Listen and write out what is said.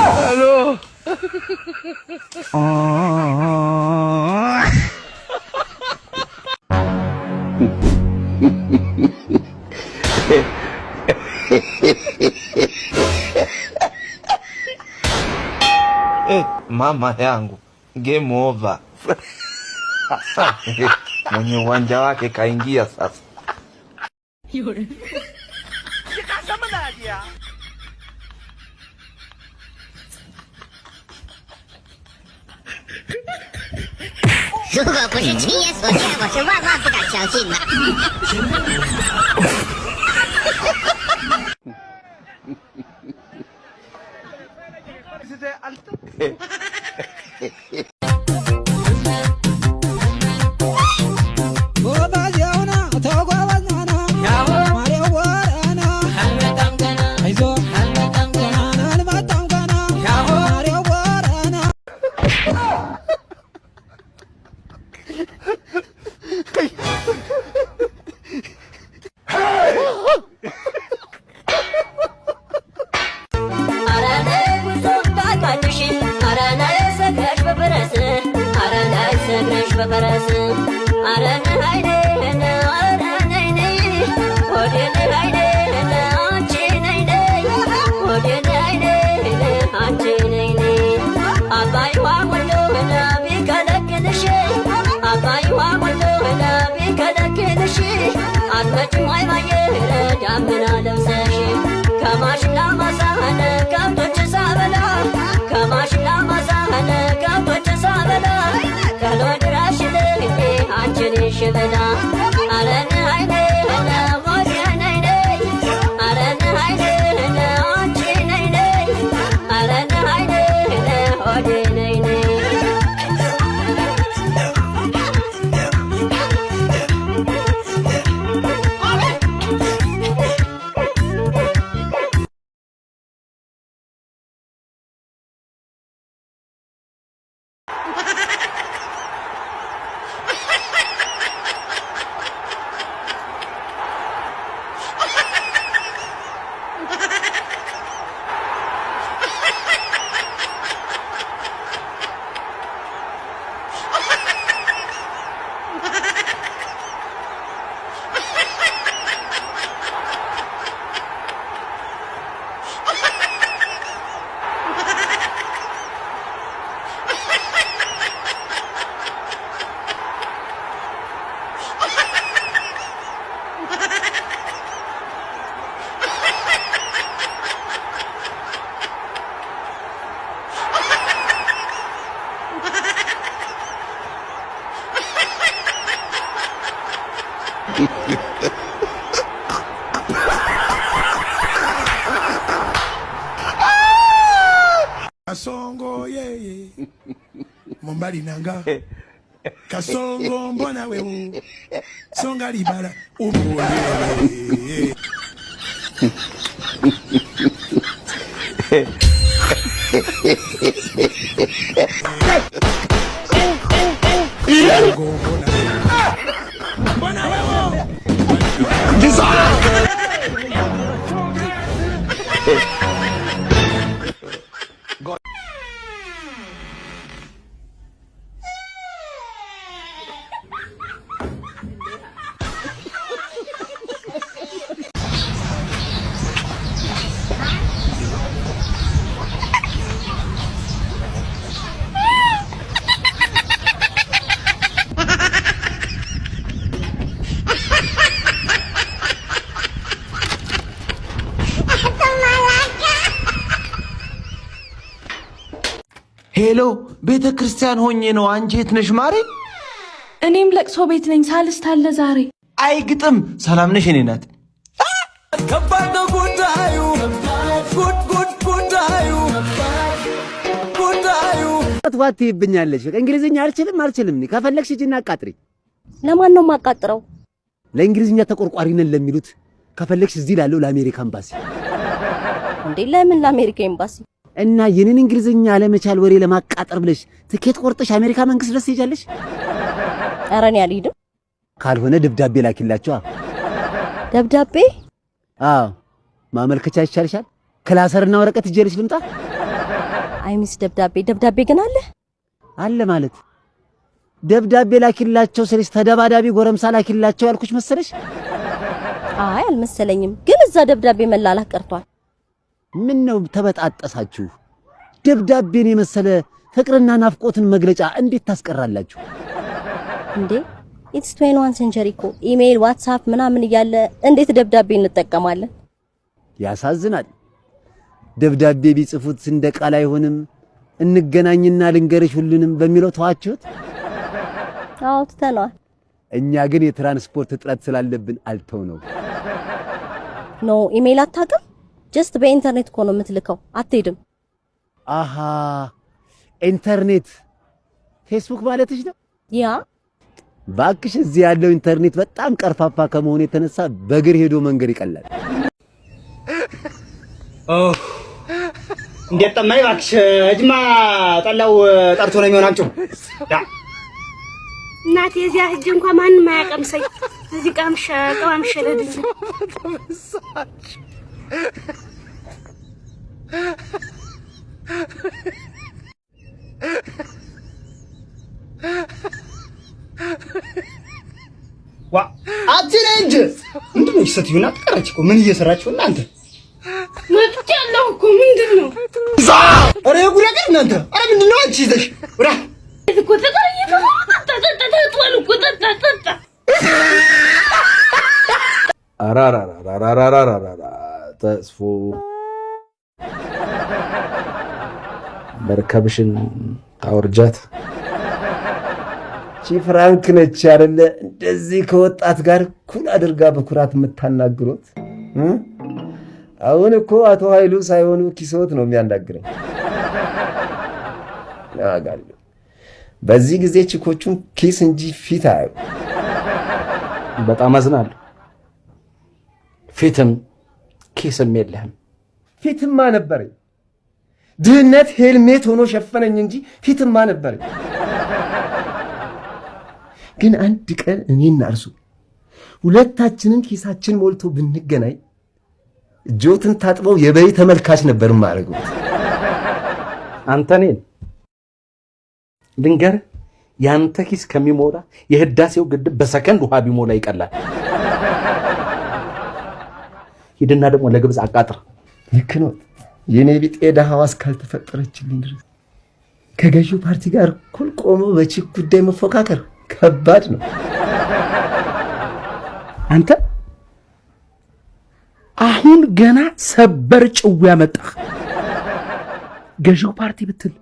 الو mama yangu game over. Mwenye uwanja wake kaingia sasa. Yule. Sikasema Nadia.如果不是亲眼所见，我是万万不敢相信的。Kasongo yeye Mombali nanga Kasongo mbona wewe Songa libala umwole Mbona wewe ሄሎ ቤተ ክርስቲያን ሆኜ ነው። አንቺ የት ነሽ ማሬ? እኔም ለቅሶ ቤት ነኝ። ሳልስት አለ ዛሬ። አይ ግጥም ሰላም ነሽ? እኔ ናት ከባድ ነው ጉዳዩ ዋት ይብኛለሽ። እንግሊዝኛ አልችልም። ከፈለግሽ ሂጂና አቃጥሪ። ለማን ነው ማቃጥረው? ለእንግሊዝኛ ተቆርቋሪ ነን ለሚሉት ከፈለግሽ እዚህ ላለው ለአሜሪካ ኤምባሲ። እንዴ ለምን ለአሜሪካ ኤምባሲ? እና የኔን እንግሊዝኛ አለመቻል ወሬ ለማቃጠር ብለሽ ትኬት ቆርጠሽ አሜሪካ መንግስት ድረስ ሄጃለሽ? ኧረ እኔ አልሄድም። ካልሆነ ደብዳቤ ላኪላችሁ። ደብዳቤ? አዎ ማመልከቻ ይቻልሻል። ክላሰርና ወረቀት ይዤልሽ ልምጣ? አይሚስ ደብዳቤ ግን አለ ማለት ደብዳቤ ላኪላቸው ስለሽ ተደባዳቢ ጎረምሳ ላኪላቸው ያልኩሽ መሰለሽ? አይ አልመሰለኝም፣ ግን እዛ ደብዳቤ መላላክ ቀርቷል። ምን ነው ተበጣጣሳችሁ? ደብዳቤን የመሰለ ፍቅርና ናፍቆትን መግለጫ እንዴት ታስቀራላችሁ እንዴ? ኢትስ 21 ሴንቸሪ እኮ ኢሜል፣ ዋትስአፕ ምናምን እያለ እንዴት ደብዳቤ እንጠቀማለን? ያሳዝናል። ደብዳቤ ቢጽፉት እንደ ቃል አይሆንም። እንገናኝና ልንገርሽ ሁሉንም በሚለው ተዋችሁት። አዎ ትተነዋል። እኛ ግን የትራንስፖርት እጥረት ስላለብን አልተው ነው። ኖ ኢሜል አታውቅም? ጀስት በኢንተርኔት እኮ ነው የምትልከው፣ አትሄድም። አሃ ኢንተርኔት ፌስቡክ ማለትሽ ነው? ያ ባክሽ እዚህ ያለው ኢንተርኔት በጣም ቀርፋፋ ከመሆኑ የተነሳ በእግር ሄዶ መንገድ ይቀላል። እንዴት ጠማኝ ባክሽ። እጅማ ጠላው ጠርቶ ነው የሚሆናቸው። እናቴ እዚያ ሂጅ እንኳን ማንም አያቀምሰኝ። እዚህ ቀማምሼ ለድኝ ዋ አትነ እንጂ ምንድነው ይሰትዩና ተቀራጭ እኮ ምን እየሰራችሁ እናንተ? መጥቻለሁ እኮ ምንድነው? አረ ጉድ ነገር እናንተ! አረ ምንድነው አንቺ ይዘሽ? ወራ እኮ ተቀራየ ተጣጣጣጣጣጣ አራራራራራራራራ ተስፎ መርከብሽን አውርጃት። ቺ ፍራንክ ነች አይደለ? እንደዚህ ከወጣት ጋር ኩል አድርጋ በኩራት የምታናግሩት። አሁን እኮ አቶ ኃይሉ ሳይሆኑ ኪሶት ነው የሚያናግረኝ። ያጋል በዚህ ጊዜ ቺኮቹን ኪስ እንጂ ፊት አያዩ። በጣም አዝናለሁ። ፊትም ኪስም የለህም። ፊትማ ነበረኝ። ድህነት ሄልሜት ሆኖ ሸፈነኝ እንጂ ፊትማ ነበረኝ። ግን አንድ ቀን እኔና እርሱ ሁለታችንን ኪሳችን ሞልቶ ብንገናኝ ጆትን ታጥበው የበይ ተመልካች ነበር ማረጉ። አንተ ነኝ ድንገር ያንተ ኪስ ከሚሞላ የህዳሴው ግድብ በሰከንድ ውሃ ቢሞላ ይቀላል። ሂድና ደግሞ ለግብጽ አቃጥር። ልክ ነው። የኔ ቢጤ ደሃዋ እስካልተፈጠረችልኝ ድረስ ከገዢው ፓርቲ ጋር እኩል ቆሞ በቺክ ጉዳይ መፎካከር ከባድ ነው። አንተ አሁን ገና ሰበር ጭው ያመጣህ ገዢው ፓርቲ ብትል